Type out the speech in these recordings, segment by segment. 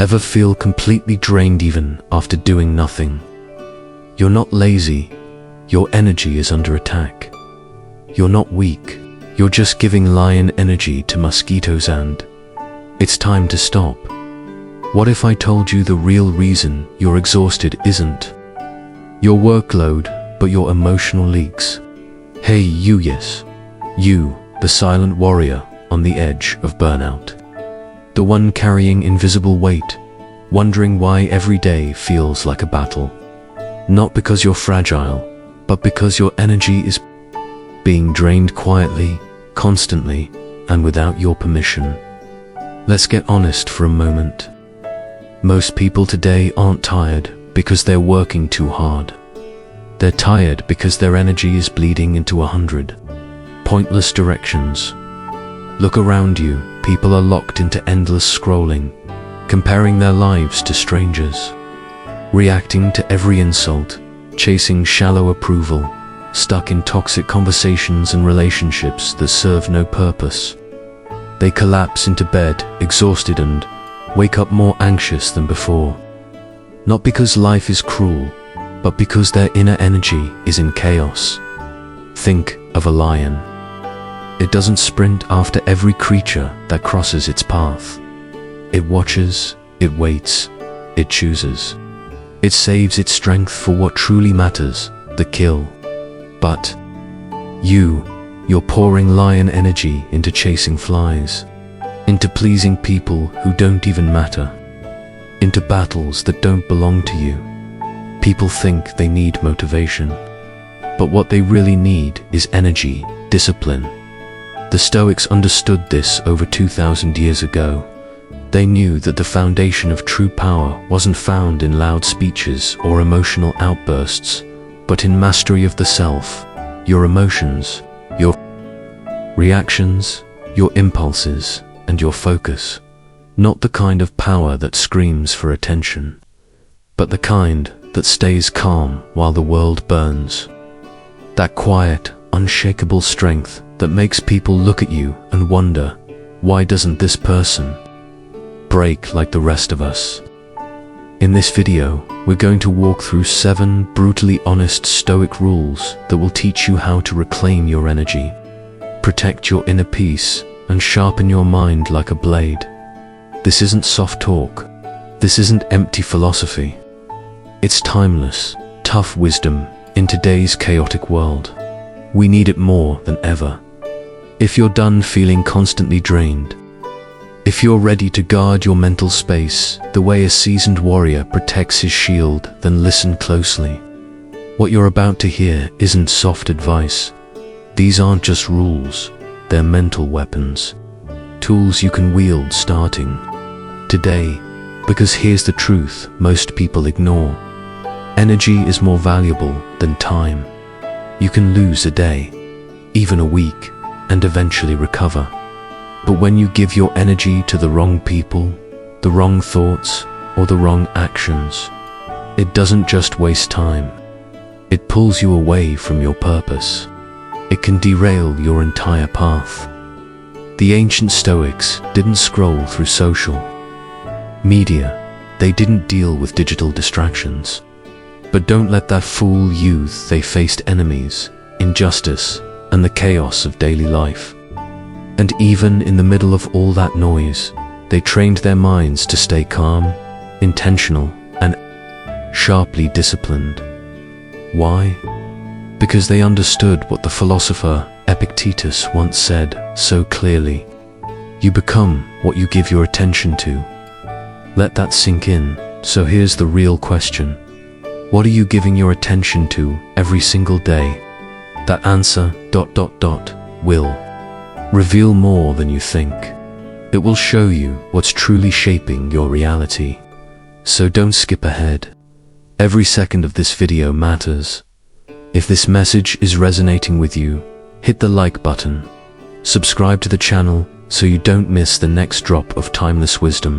Ever feel completely drained even after doing nothing? You're not lazy, your energy is under attack. You're not weak, you're just giving lion energy to mosquitoes, and it's time to stop. What if I told you the real reason you're exhausted isn't your workload, but your emotional leaks? Hey you, yes, you, the silent warrior on the edge of burnout. The one carrying invisible weight, wondering why every day feels like a battle. Not because you're fragile, but because your energy is being drained quietly, constantly, and without your permission. Let's get honest for a moment. Most people today aren't tired because they're working too hard. They're tired because their energy is bleeding into 100 pointless directions. Look around you, people are locked into endless scrolling, comparing their lives to strangers, reacting to every insult, chasing shallow approval, stuck in toxic conversations and relationships that serve no purpose. They collapse into bed, exhausted, and wake up more anxious than before. Not because life is cruel, but because their inner energy is in chaos. Think of a lion. It doesn't sprint after every creature that crosses its path. It watches, it waits, it chooses. It saves its strength for what truly matters, the kill. But you're pouring lion energy into chasing flies, into pleasing people who don't even matter, into battles that don't belong to you. People think they need motivation, but what they really need is energy, discipline. The Stoics understood this over 2,000 years ago. They knew that the foundation of true power wasn't found in loud speeches or emotional outbursts, but in mastery of the self, your emotions, your reactions, your impulses, and your focus. Not the kind of power that screams for attention, but the kind that stays calm while the world burns. That quiet, unshakable strength that makes people look at you and wonder, why doesn't this person break like the rest of us? In this video, we're going to walk through 7 brutally honest Stoic rules that will teach you how to reclaim your energy, protect your inner peace, and sharpen your mind like a blade. This isn't soft talk. This isn't empty philosophy. It's timeless, tough wisdom in today's chaotic world. We need it more than ever. If you're done feeling constantly drained, if you're ready to guard your mental space the way a seasoned warrior protects his shield, then listen closely. What you're about to hear isn't soft advice. These aren't just rules, they're mental weapons. Tools you can wield starting today, because here's the truth most people ignore. Energy is more valuable than time. You can lose a day, even a week, and eventually recover. But when you give your energy to the wrong people, the wrong thoughts, or the wrong actions, it doesn't just waste time. It pulls you away from your purpose. It can derail your entire path. The ancient Stoics didn't scroll through social media. They didn't deal with digital distractions. But don't let that fool you. They faced enemies, injustice, and the chaos of daily life. And even in the middle of all that noise, they trained their minds to stay calm, intentional, and sharply disciplined. Why? Because they understood what the philosopher Epictetus once said so clearly: you become what you give your attention to. Let that sink in. So here's the real question. What are you giving your attention to every single day? That answer ... will reveal more than you think. It will show you what's truly shaping your reality. So don't skip ahead. Every second of this video matters. If this message is resonating with you, hit the like button. Subscribe to the channel so you don't miss the next drop of timeless wisdom.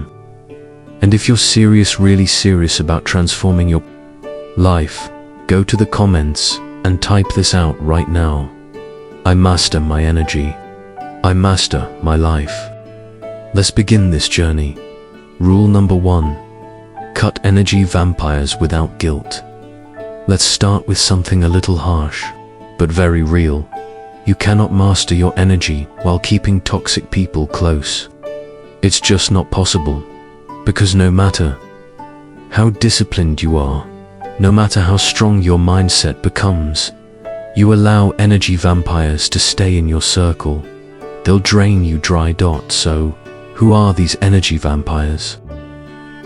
And if you're serious, really serious about transforming your life, go to the comments and type this out right now. I master my energy. I master my life. Let's begin this journey. Rule number 1. Cut energy vampires without guilt. Let's start with something a little harsh, but very real. You cannot master your energy while keeping toxic people close. It's just not possible, because no matter how disciplined you are, no matter how strong your mindset becomes, you allow energy vampires to stay in your circle. They'll drain you dry. So, who are these energy vampires?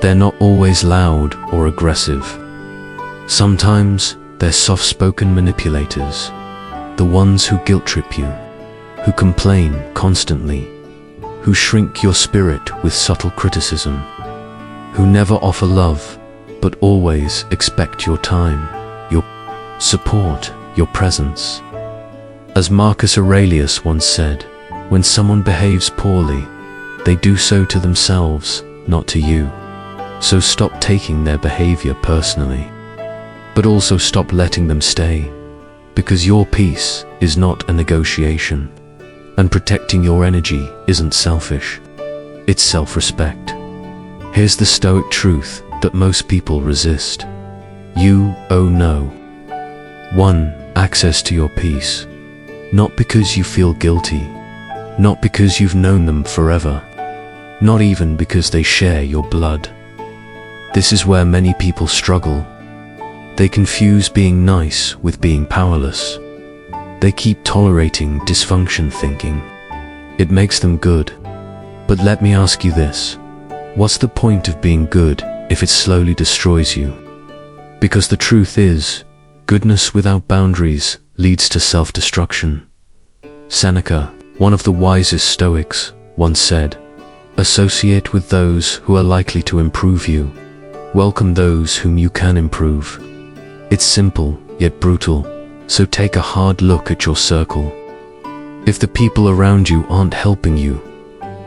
They're not always loud or aggressive. Sometimes they're soft-spoken manipulators, the ones who guilt-trip you, who complain constantly, who shrink your spirit with subtle criticism, who never offer love, but always expect your time, your support, your presence. As Marcus Aurelius once said, when someone behaves poorly, they do so to themselves, not to you. So stop taking their behavior personally, but also stop letting them stay, because your peace is not a negotiation, and protecting your energy isn't selfish, it's self-respect. Here's the Stoic truth that most people resist. You owe no 1. Access to your peace, not because you feel guilty, not because you've known them forever, not even because they share your blood. This is where many people struggle. They confuse being nice with being powerless. They keep tolerating dysfunction, thinking it makes them good. But let me ask you this: what's the point of being good if it slowly destroys you? Because the truth is, goodness without boundaries leads to self-destruction. Seneca, one of the wisest Stoics, once said, "Associate with those who are likely to improve you. Welcome those whom you can improve." It's simple, yet brutal, so take a hard look at your circle. If the people around you aren't helping you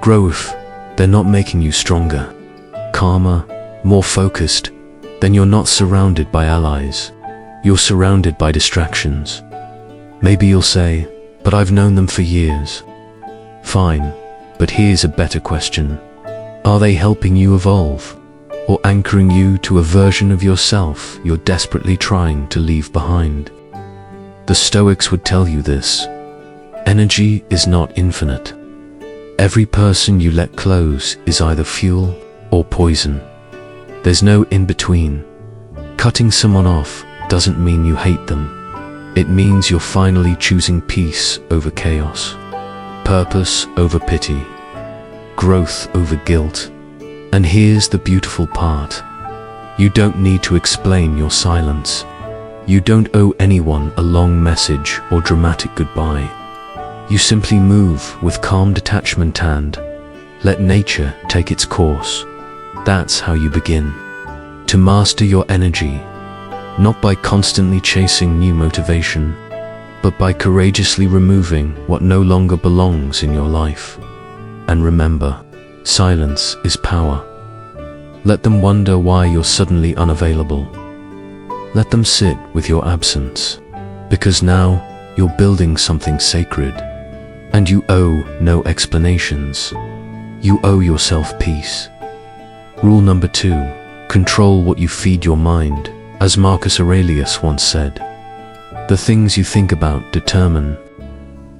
grow, if they're not making you stronger, calmer, more focused, then you're not surrounded by allies. You're surrounded by distractions. Maybe you'll say, "But I've known them for years." Fine, but here's a better question. Are they helping you evolve, or anchoring you to a version of yourself you're desperately trying to leave behind? The Stoics would tell you this: energy is not infinite. Every person you let close is either fuel or poison. There's no in-between. Cutting someone off doesn't mean you hate them. It means you're finally choosing peace over chaos, purpose over pity, growth over guilt. And here's the beautiful part. You don't need to explain your silence. You don't owe anyone a long message or dramatic goodbye. You simply move with calm detachment and let nature take its course. That's how you begin to master your energy, not by constantly chasing new motivation, but by courageously removing what no longer belongs in your life. And remember, silence is power. Let them wonder why you're suddenly unavailable. Let them sit with your absence, because now you're building something sacred, and you owe no explanations. You owe yourself peace. Rule number 2, control what you feed your mind. As Marcus Aurelius once said, the things you think about determine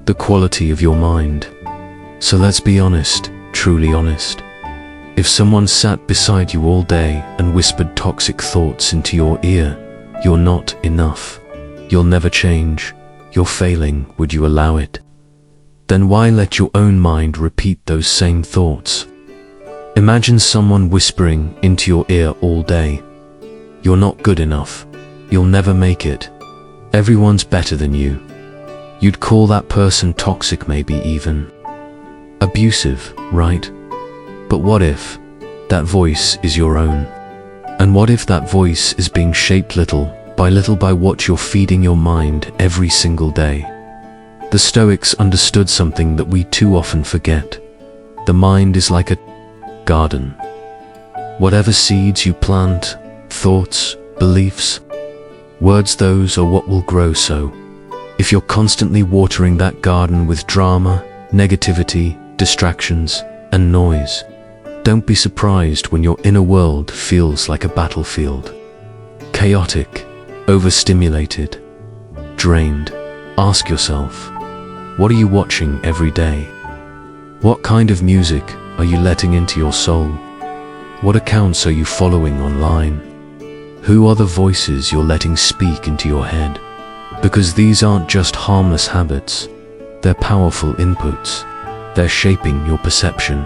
the quality of your mind. So let's be honest, truly honest. If someone sat beside you all day and whispered toxic thoughts into your ear, "You're not enough. You'll never change. You're failing," would you allow it? Then why let your own mind repeat those same thoughts? Imagine someone whispering into your ear all day, "You're not good enough. You'll never make it. Everyone's better than you." You'd call that person toxic, maybe even abusive, right? But what if that voice is your own? And what if that voice is being shaped little by what you're feeding your mind every single day? The Stoics understood something that we too often forget. The mind is like a garden. Whatever seeds you plant, thoughts, beliefs, words, those are what will grow. So, if you're constantly watering that garden with drama, negativity, distractions, and noise, Don't be surprised when your inner world feels like a battlefield. Chaotic, overstimulated, drained. Ask yourself, what are you watching every day? What kind of music are you letting into your soul? What accounts are you following online? Who are the voices you're letting speak into your head? Because these aren't just harmless habits, they're powerful inputs. They're shaping your perception,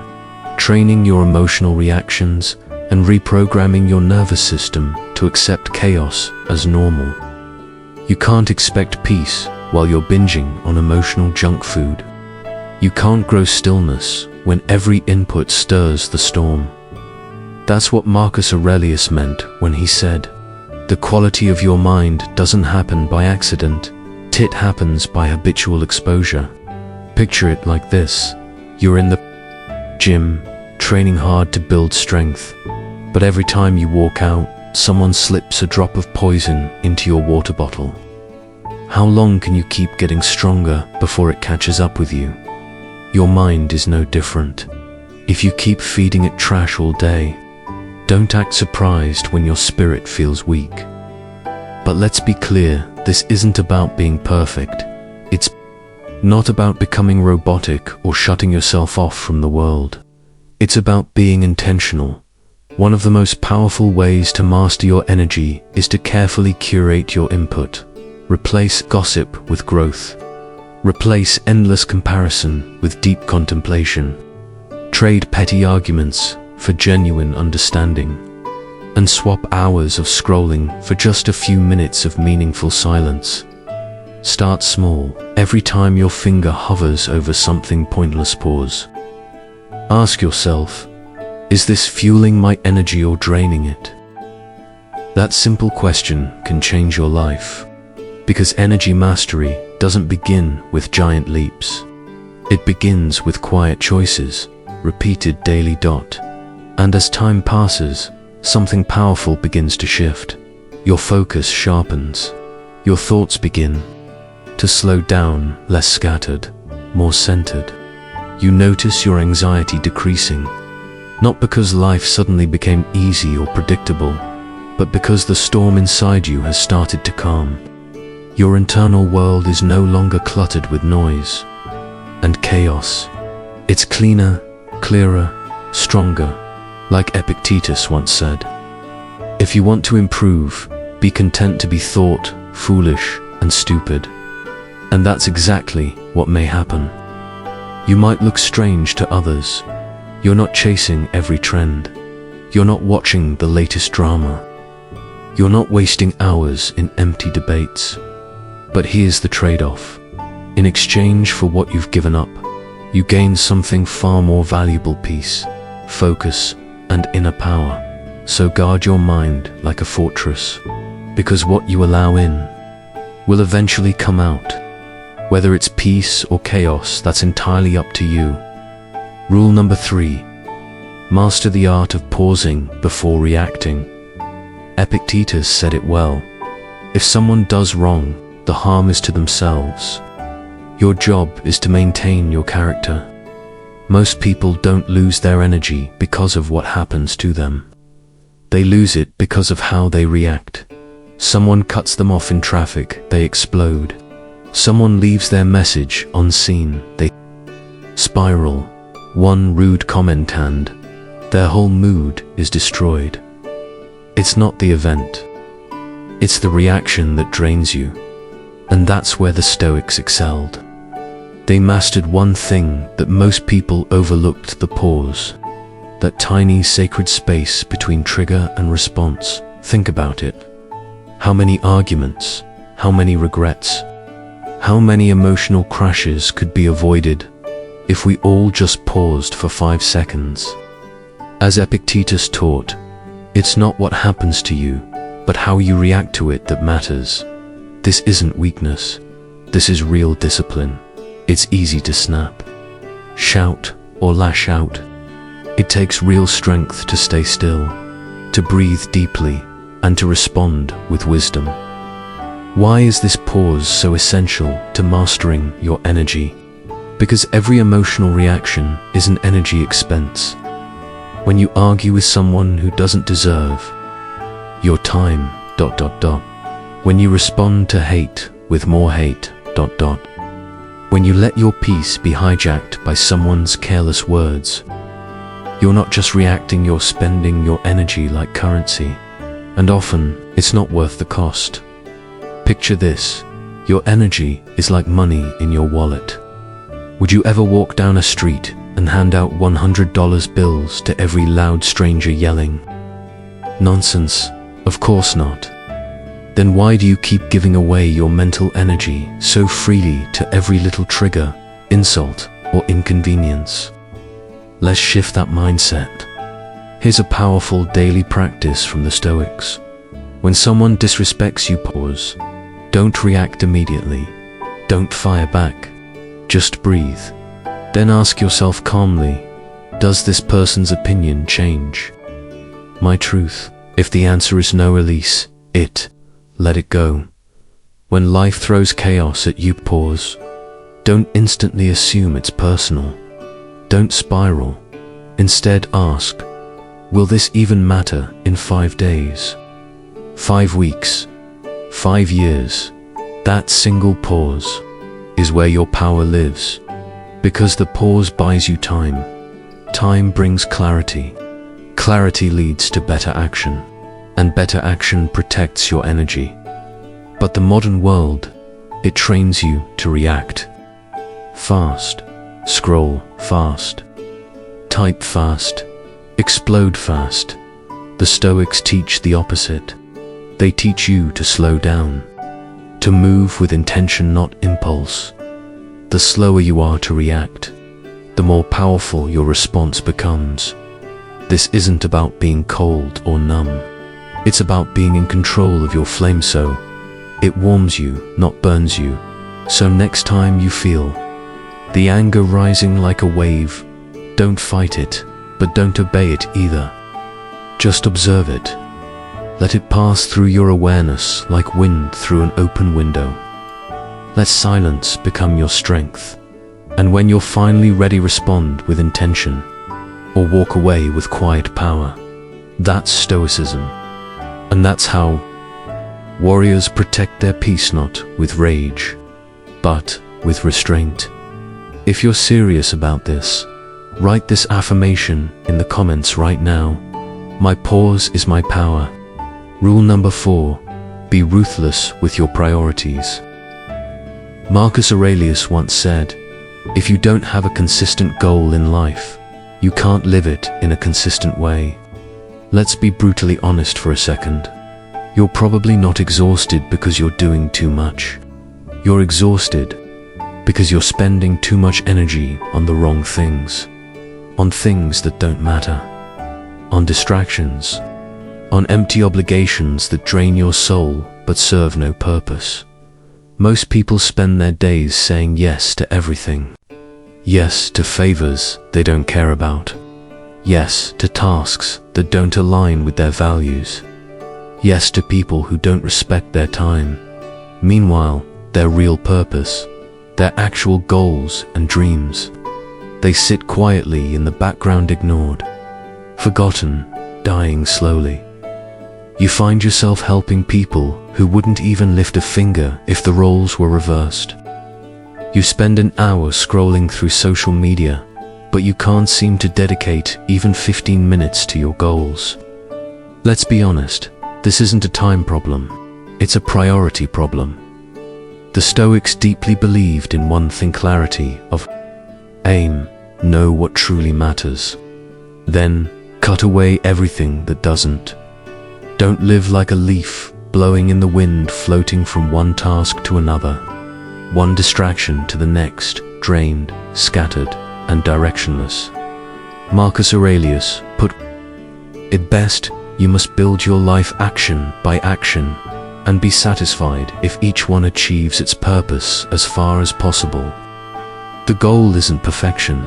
training your emotional reactions, and reprogramming your nervous system to accept chaos as normal. You can't expect peace while you're binging on emotional junk food. You can't grow stillness when every input stirs the storm. That's what Marcus Aurelius meant when he said, "The quality of your mind doesn't happen by accident, it happens by habitual exposure." Picture it like this. You're in the gym, training hard to build strength, but every time you walk out, someone slips a drop of poison into your water bottle. How long can you keep getting stronger before it catches up with you? Your mind is no different. If you keep feeding it trash all day, don't act surprised when your spirit feels weak. But let's be clear, this isn't about being perfect. It's not about becoming robotic or shutting yourself off from the world. It's about being intentional. One of the most powerful ways to master your energy is to carefully curate your input. Replace gossip with growth. Replace endless comparison with deep contemplation. Trade petty arguments for genuine understanding. And swap hours of scrolling for just a few minutes of meaningful silence. Start small. Every time your finger hovers over something pointless, pause. Ask yourself, is this fueling my energy or draining it? That simple question can change your life. Because energy mastery doesn't begin with giant leaps. It begins with quiet choices, repeated daily. And as time passes, something powerful begins to shift. Your focus sharpens. Your thoughts begin to slow down, less scattered, more centered. You notice your anxiety decreasing, not because life suddenly became easy or predictable, but because the storm inside you has started to calm. Your internal world is no longer cluttered with noise and chaos. It's cleaner, clearer, stronger, like Epictetus once said. If you want to improve, be content to be thought, foolish, and stupid. And that's exactly what may happen. You might look strange to others. You're not chasing every trend. You're not watching the latest drama. You're not wasting hours in empty debates. But here's the trade-off. In exchange for what you've given up, you gain something far more valuable: peace, focus, and inner power. So guard your mind like a fortress, because what you allow in will eventually come out. Whether it's peace or chaos, that's entirely up to you. Rule number 3. Master the art of pausing before reacting. Epictetus said it well. If someone does wrong, the harm is to themselves. Your job is to maintain your character. Most people don't lose their energy because of what happens to them. They lose it because of how they react. Someone cuts them off in traffic, they explode. Someone leaves their message unseen, they spiral. One rude comment and their whole mood is destroyed. It's not the event. It's the reaction that drains you. And that's where the Stoics excelled. They mastered one thing that most people overlooked: the pause. That tiny sacred space between trigger and response. Think about it. How many arguments, how many regrets, how many emotional crashes could be avoided if we all just paused for 5 seconds? As Epictetus taught, it's not what happens to you, but how you react to it that matters. This isn't weakness. This is real discipline. It's easy to snap, shout, or lash out. It takes real strength to stay still, to breathe deeply, and to respond with wisdom. Why is this pause so essential to mastering your energy? Because every emotional reaction is an energy expense. when you argue with someone who doesn't deserve your time, when you respond to hate with more hate, when you let your peace be hijacked by someone's careless words. You're not just reacting, you're spending your energy like currency, and often it's not worth the cost. Picture this: your energy is like money in your wallet. Would you ever walk down a street and hand out $100 bills to every loud stranger yelling? Nonsense, of course not. Then why do you keep giving away your mental energy so freely to every little trigger, insult, or inconvenience? Let's shift that mindset. Here's a powerful daily practice from the Stoics. When someone disrespects you, pause. Don't react immediately. Don't fire back. Just breathe. Then ask yourself calmly, does this person's opinion change my truth? If the answer is no, release it. Let it go. When life throws chaos at you, pause. Don't instantly assume it's personal. Don't spiral. Instead ask, will this even matter in 5 days? 5 weeks? 5 years? That single pause is where your power lives. Because the pause buys you time. Time brings clarity. Clarity leads to better action. And better action protects your energy. But the modern world, it trains you to react fast. Scroll fast, type fast, explode fast. The Stoics teach the opposite. They teach you to slow down, to move with intention, not impulse. The slower you are to react, the more powerful your response becomes. This isn't about being cold or numb. It's about being in control of your flame so it warms you, not burns you. So next time you feel the anger rising like a wave, don't fight it, but don't obey it either. Just observe it. Let it pass through your awareness like wind through an open window. Let silence become your strength. And when you're finally ready, respond with intention, or walk away with quiet power. That's Stoicism. And that's how warriors protect their peace, not with rage, but with restraint. If you're serious about this, write this affirmation in the comments right now. My pause is my power. Rule number 4, be ruthless with your priorities. Marcus Aurelius once said, if you don't have a consistent goal in life, you can't live it in a consistent way. Let's be brutally honest for a second. You're probably not exhausted because you're doing too much. You're exhausted because you're spending too much energy on the wrong things, on things that don't matter, on distractions, on empty obligations that drain your soul but serve no purpose. Most people spend their days saying yes to everything. Yes to favors they don't care about. Yes to tasks that don't align with their values. Yes to people who don't respect their time. Meanwhile, their real purpose, their actual goals and dreams, they sit quietly in the background, ignored, forgotten, dying slowly. You find yourself helping people who wouldn't even lift a finger if the roles were reversed. You spend an hour scrolling through social media, but you can't seem to dedicate even 15 minutes to your goals. Let's be honest, this isn't a time problem, it's a priority problem. The Stoics deeply believed in one thing: clarity of aim. Know what truly matters. Then, cut away everything that doesn't. Don't live like a leaf, blowing in the wind, floating from one task to another, one distraction to the next, drained, scattered, and directionless. Marcus Aurelius put it best: you must build your life action by action, and be satisfied if each one achieves its purpose as far as possible. The goal isn't perfection.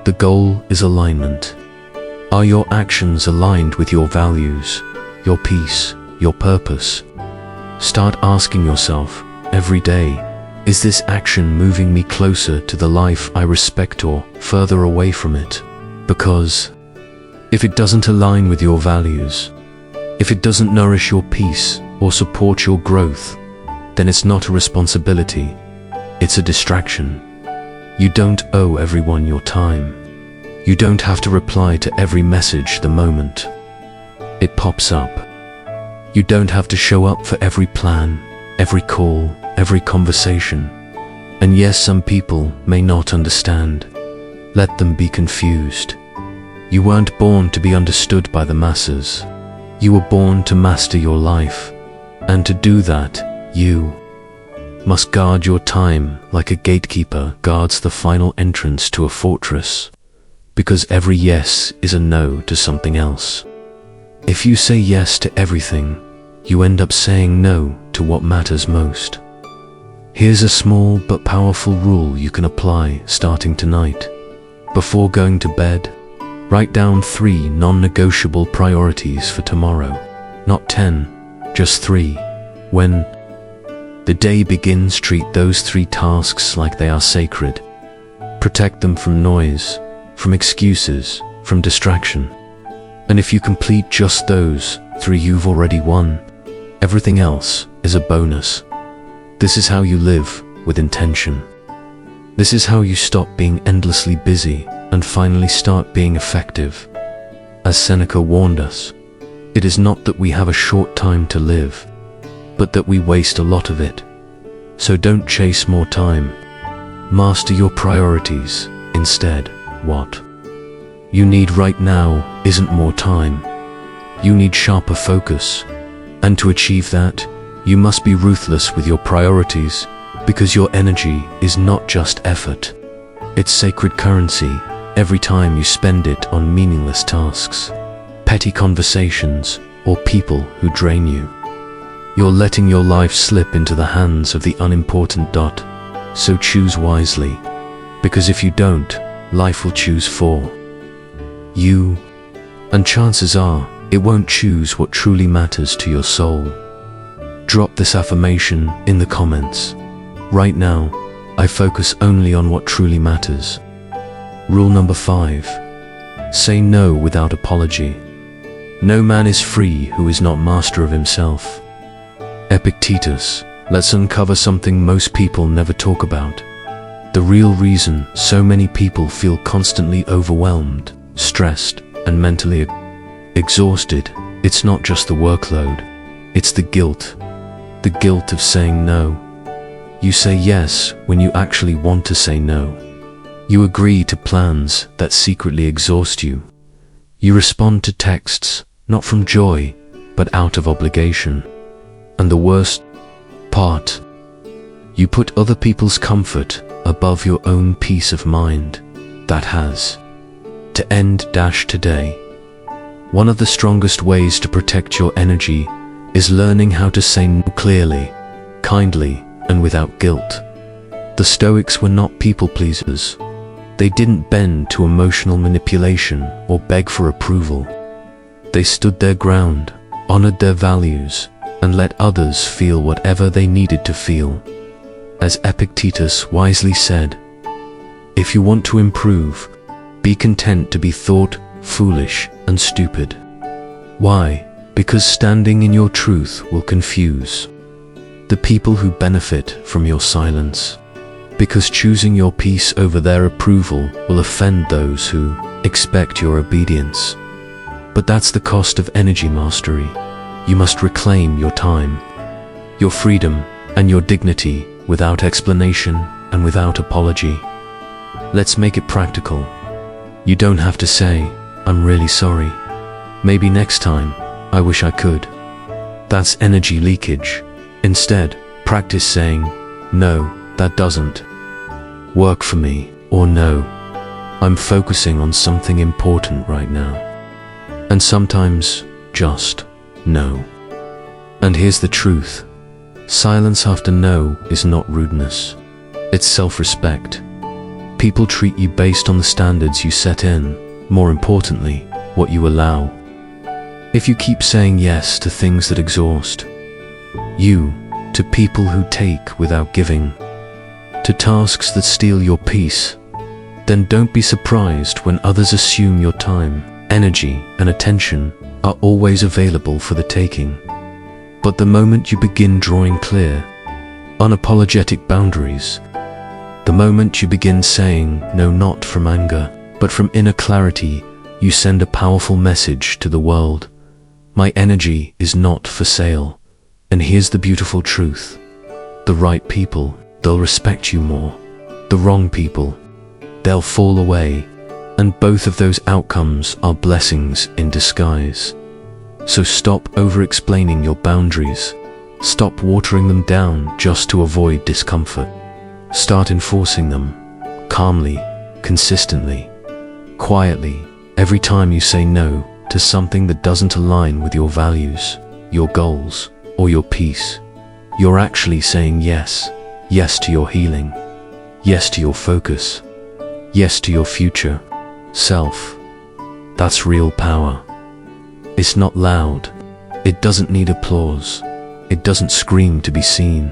The goal is alignment. Are your actions aligned with your values, your peace, your purpose? Start asking yourself every day, is this action moving me closer to the life I respect or further away from it? Because If it doesn't align with your values, if it doesn't nourish your peace or support your growth, then it's not a responsibility, it's a distraction. You don't owe everyone your time. You don't have to reply to every message the moment it pops up. You don't have to show up for every plan, every call, every conversation. And yes, some people may not understand. Let them be confused. You weren't born to be understood by the masses. You were born to master your life. And to do that, you must guard your time like a gatekeeper guards the final entrance to a fortress. Because every yes is a no to something else. If you say yes to everything, you end up saying no to what matters most. Here's a small but powerful rule you can apply starting tonight. Before going to bed, write down 3 non-negotiable priorities for tomorrow. Not 10, just 3. When the day begins, treat those 3 tasks like they are sacred. Protect them from noise, from excuses, from distraction. And if you complete just those 3, you've already won. Everything else is a bonus. This is how you live with intention. This is how you stop being endlessly busy and finally start being effective. As Seneca warned us, it is not that we have a short time to live, but that we waste a lot of it. So don't chase more time. Master your priorities instead. What you need right now isn't more time. You need sharper focus. And to achieve that, you must be ruthless with your priorities, because your energy is not just effort. It's sacred currency every time you spend it on meaningless tasks, petty conversations, or people who drain you. You're letting your life slip into the hands of the unimportant. So choose wisely, because if you don't, life will choose for you, and chances are it won't choose what truly matters to your soul. Drop this affirmation in the comments. Right now, I focus only on what truly matters. Rule number 5. Say no without apology. No man is free who is not master of himself. Epictetus, let's uncover something most people never talk about. The real reason so many people feel constantly overwhelmed, stressed, and mentally exhausted, it's not just the workload, it's the guilt. The guilt of saying no. You say yes when you actually want to say no. You agree to plans that secretly exhaust you. You respond to texts, not from joy, but out of obligation. And the worst part, you put other people's comfort above your own peace of mind. That has to end. Today. One of the strongest ways to protect your energy is learning how to say no clearly, kindly, and without guilt. The Stoics were not people pleasers. They didn't bend to emotional manipulation or beg for approval. They stood their ground, honored their values, and let others feel whatever they needed to feel. As Epictetus wisely said, if you want to improve, be content to be thought foolish and stupid. Why? Because standing in your truth will confuse the people who benefit from your silence. Because choosing your peace over their approval will offend those who expect your obedience. But that's the cost of energy mastery. You must reclaim your time, your freedom, and your dignity without explanation and without apology. Let's make it practical. You don't have to say, I'm really sorry. Maybe next time, I wish I could. That's energy leakage. Instead, practice saying, no, that doesn't work for me, or no, I'm focusing on something important right now. And sometimes, just no. And here's the truth. Silence after no is not rudeness. It's self-respect. People treat you based on the standards you set in, more importantly, what you allow. If you keep saying yes to things that exhaust you, to people who take without giving, to tasks that steal your peace, then don't be surprised when others assume your time. energy, and attention are always available for the taking. But the moment you begin drawing clear, unapologetic boundaries, the moment you begin saying no, not from anger, but from inner clarity, you send a powerful message to the world. My energy is not for sale. And here's the beautiful truth. The right people, they'll respect you more. The wrong people, they'll fall away. And both of those outcomes are blessings in disguise. So stop over-explaining your boundaries. Stop watering them down just to avoid discomfort. Start enforcing them, calmly, consistently, quietly, every time you say no to something that doesn't align with your values, your goals, or your peace. You're actually saying yes. Yes to your healing. Yes to your focus. Yes to your future self. That's real power. It's not loud. It doesn't need applause. It doesn't scream to be seen.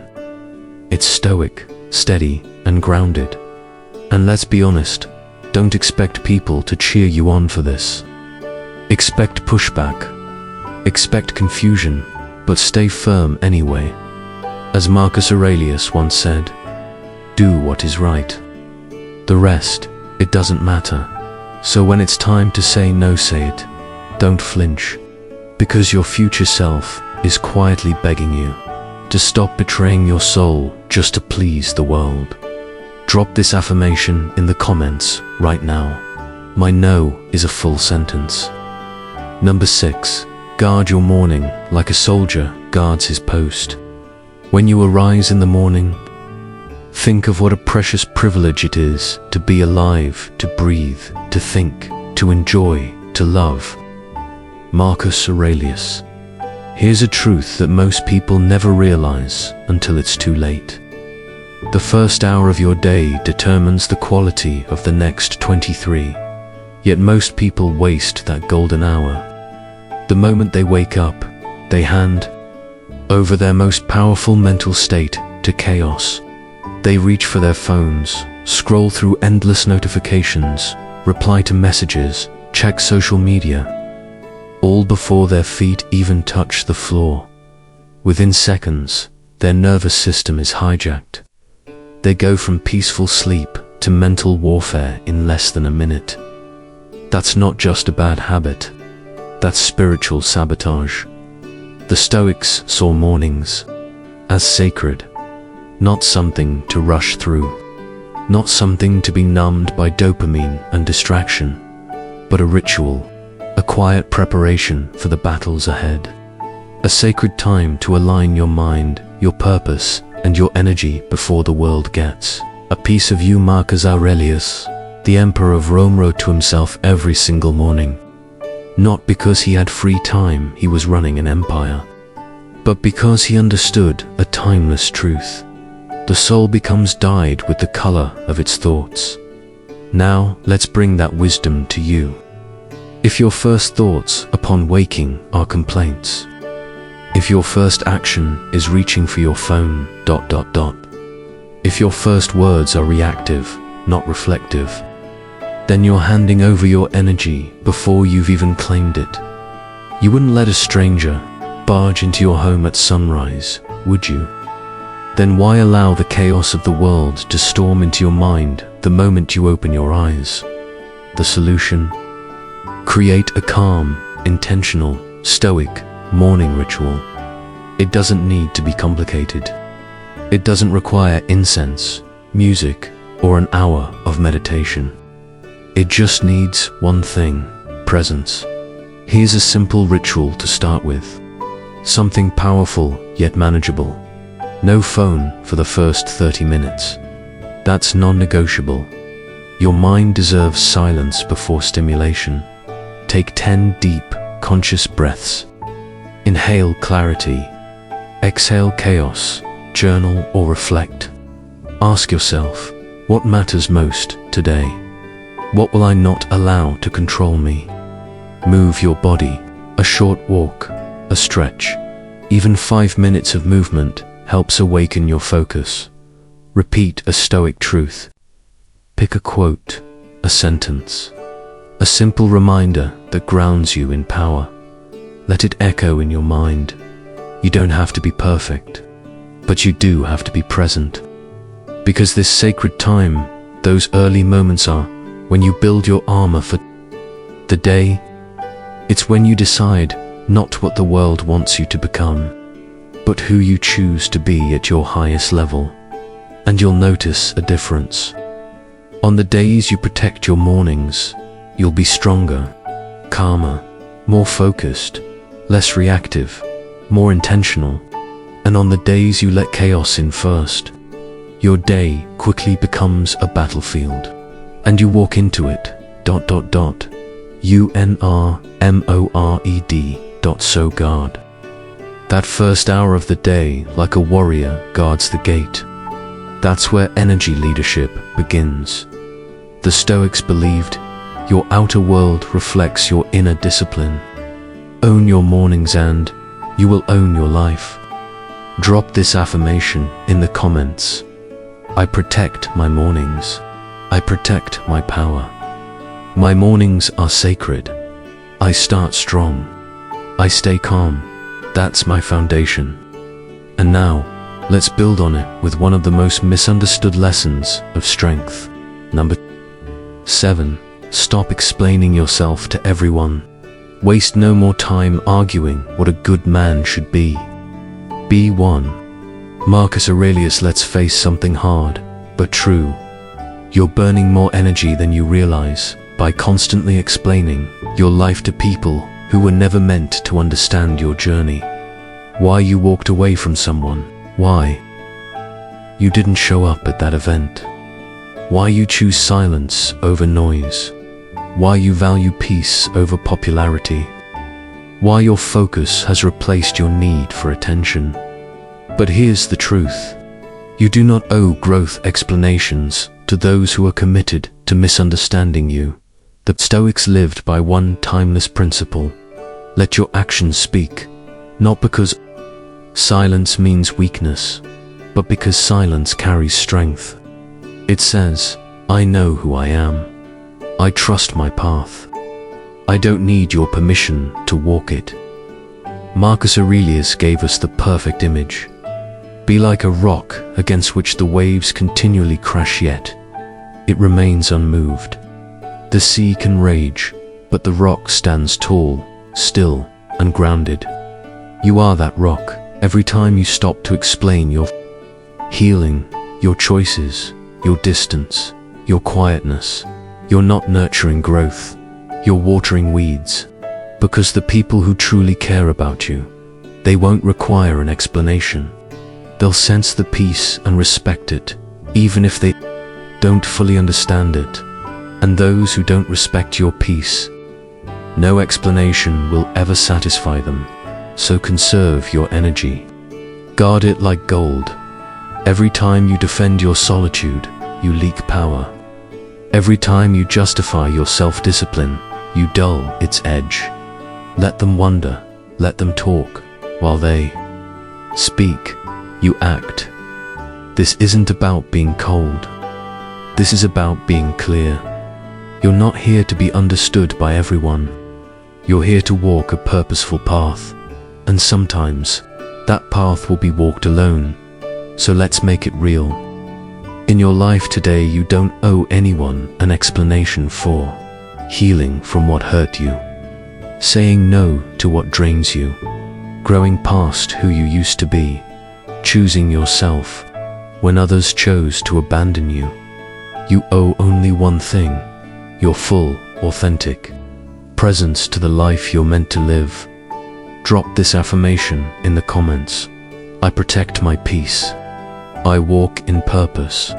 It's stoic, steady, and grounded. And let's be honest, don't expect people to cheer you on for this. Expect pushback. Expect confusion, but stay firm anyway. As Marcus Aurelius once said, do what is right. The rest, it doesn't matter. So when it's time to say no, say it. Don't flinch, because your future self is quietly begging you to stop betraying your soul just to please the world. Drop this affirmation in the comments right now. My no is a full sentence. Number 6. Guard your morning like a soldier guards his post. When you arise in the morning, think of what a precious privilege it is to be alive, to breathe, to think, to enjoy, to love. Marcus Aurelius. Here's a truth that most people never realize until it's too late. The first hour of your day determines the quality of the next 23, yet most people waste that golden hour. The moment they wake up, they hand over their most powerful mental state to chaos. They reach for their phones, scroll through endless notifications, reply to messages, check social media, all before their feet even touch the floor. Within seconds, their nervous system is hijacked. They go from peaceful sleep to mental warfare in less than a minute. That's not just a bad habit. That's spiritual sabotage. The Stoics saw mornings as sacred, not something to rush through, not something to be numbed by dopamine and distraction, but a ritual, a quiet preparation for the battles ahead. A sacred time to align your mind, your purpose, and your energy before the world gets a piece of you. Marcus Aurelius, the Emperor of Rome, wrote to himself every single morning. Not because he had free time, he was running an empire, but because he understood a timeless truth. The soul becomes dyed with the color of its thoughts. Now, let's bring that wisdom to you. If your first thoughts upon waking are complaints, if your first action is reaching for your phone, if your first words are reactive, not reflective, then you're handing over your energy before you've even claimed it. You wouldn't let a stranger barge into your home at sunrise, would you? Then why allow the chaos of the world to storm into your mind the moment you open your eyes? The solution? Create a calm, intentional, stoic morning ritual. It doesn't need to be complicated. It doesn't require incense, music, or an hour of meditation. It just needs one thing: presence. Here's a simple ritual to start with. Something powerful yet manageable. No phone for the first 30 minutes. That's non-negotiable. Your mind deserves silence before stimulation. Take 10 deep, conscious breaths. Inhale clarity. Exhale chaos. Journal or reflect. Ask yourself, what matters most today? What will I not allow to control me? Move your body. A short walk, a stretch, even 5 minutes of movement helps awaken your focus. Repeat a stoic truth. Pick a quote, a sentence, a simple reminder that grounds you in power. Let it echo in your mind. You don't have to be perfect, but you do have to be present. Because this sacred time, those early moments are when you build your armor for the day. It's when you decide not what the world wants you to become, but who you choose to be at your highest level. And you'll notice a difference. On the days you protect your mornings, you'll be stronger, calmer, more focused, less reactive, more intentional. And on the days you let chaos in first, your day quickly becomes a battlefield. And you walk into it, UNRMORED. So guard. That first hour of the day, like a warrior, guards the gate. That's where energy leadership begins. The Stoics believed, your outer world reflects your inner discipline. Own your mornings and you will own your life. Drop this affirmation in the comments. I protect my mornings. I protect my power. My mornings are sacred. I start strong. I stay calm. That's my foundation. And now, let's build on it with one of the most misunderstood lessons of strength. Number 7. Stop explaining yourself to everyone. Waste no more time arguing what a good man should be. Be one. Marcus Aurelius. Let's face something hard, but true. You're burning more energy than you realize by constantly explaining your life to people who were never meant to understand your journey. Why you walked away from someone. Why you didn't show up at that event. Why you choose silence over noise. Why you value peace over popularity. Why your focus has replaced your need for attention. But here's the truth. You do not owe growth explanations to those who are committed to misunderstanding you. The Stoics lived by one timeless principle. Let your actions speak, not because silence means weakness, but because silence carries strength. It says, I know who I am. I trust my path. I don't need your permission to walk it. Marcus Aurelius gave us the perfect image. Be like a rock against which the waves continually crash, yet it remains unmoved. The sea can rage, but the rock stands tall, still, and grounded. You are that rock. Every time you stop to explain your healing, your choices, your distance, your quietness, you're not nurturing growth, you're watering weeds. Because the people who truly care about you, they won't require an explanation. They'll sense the peace and respect it, even if they don't fully understand it. And those who don't respect your peace, no explanation will ever satisfy them. So conserve your energy. Guard it like gold. Every time you defend your solitude, you leak power. Every time you justify your self-discipline, you dull its edge. Let them wonder, let them talk. While they speak, you act. This isn't about being cold. This is about being clear. You're not here to be understood by everyone. You're here to walk a purposeful path. And sometimes, that path will be walked alone. So let's make it real. In your life today, you don't owe anyone an explanation for healing from what hurt you, saying no to what drains you, growing past who you used to be, choosing yourself when others chose to abandon you. You owe only one thing, your full, authentic presence to the life you're meant to live. Drop this affirmation in the comments. I protect my peace. I walk in purpose.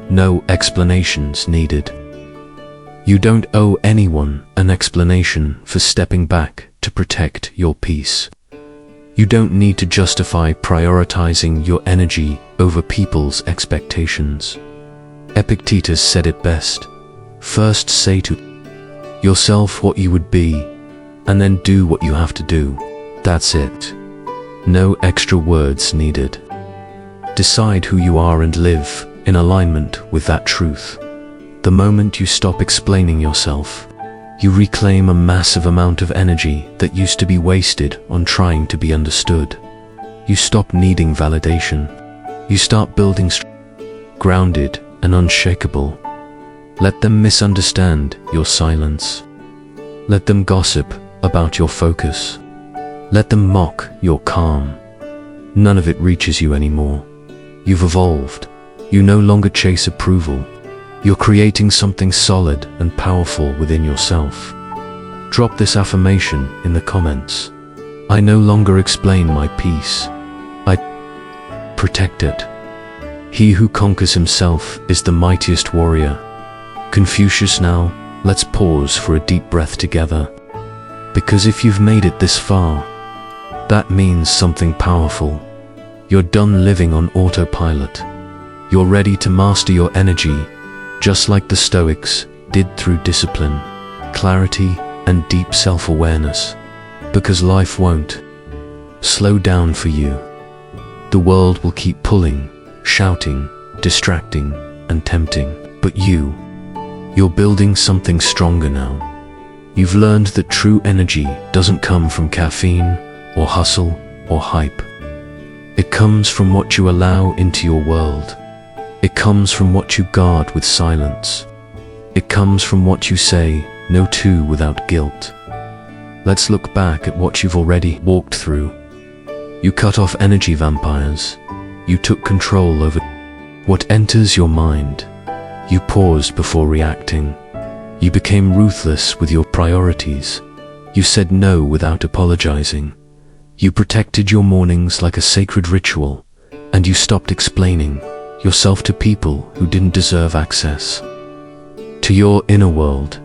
No explanations needed. You don't owe anyone an explanation for stepping back to protect your peace. You don't need to justify prioritizing your energy over people's expectations. Epictetus said it best. First say to yourself what you would be, and then do what you have to do. That's it. No extra words needed. Decide who you are and live in alignment with that truth. The moment you stop explaining yourself, You reclaim a massive amount of energy that used to be wasted on trying to be understood. You stop needing validation. You start building grounded and unshakable. Let them misunderstand your silence. Let them gossip about your focus. Let them mock your calm. None of it reaches you anymore. You've evolved. You no longer chase approval. You're creating something solid and powerful within yourself. Drop this affirmation in the comments. I no longer explain my peace. I protect it. He who conquers himself is the mightiest warrior. Confucius, now, let's pause for a deep breath together. Because if you've made it this far, that means something powerful. You're done living on autopilot. You're ready to master your energy, just like the Stoics did through discipline, clarity, and deep self-awareness. Because life won't slow down for you. The world will keep pulling, shouting, distracting, and tempting. But you're building something stronger now. You've learned that true energy doesn't come from caffeine, or hustle, or hype. It comes from what you allow into your world. It comes from what you guard with silence. It comes from what you say no to without guilt. Let's look back at what you've already walked through. You cut off energy vampires. You took control over what enters your mind. You paused before reacting. You became ruthless with your priorities. You said no without apologizing. You protected your mornings like a sacred ritual, and you stopped explaining yourself to people who didn't deserve access to your inner world.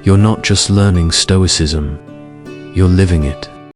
You're not just learning Stoicism, you're living it.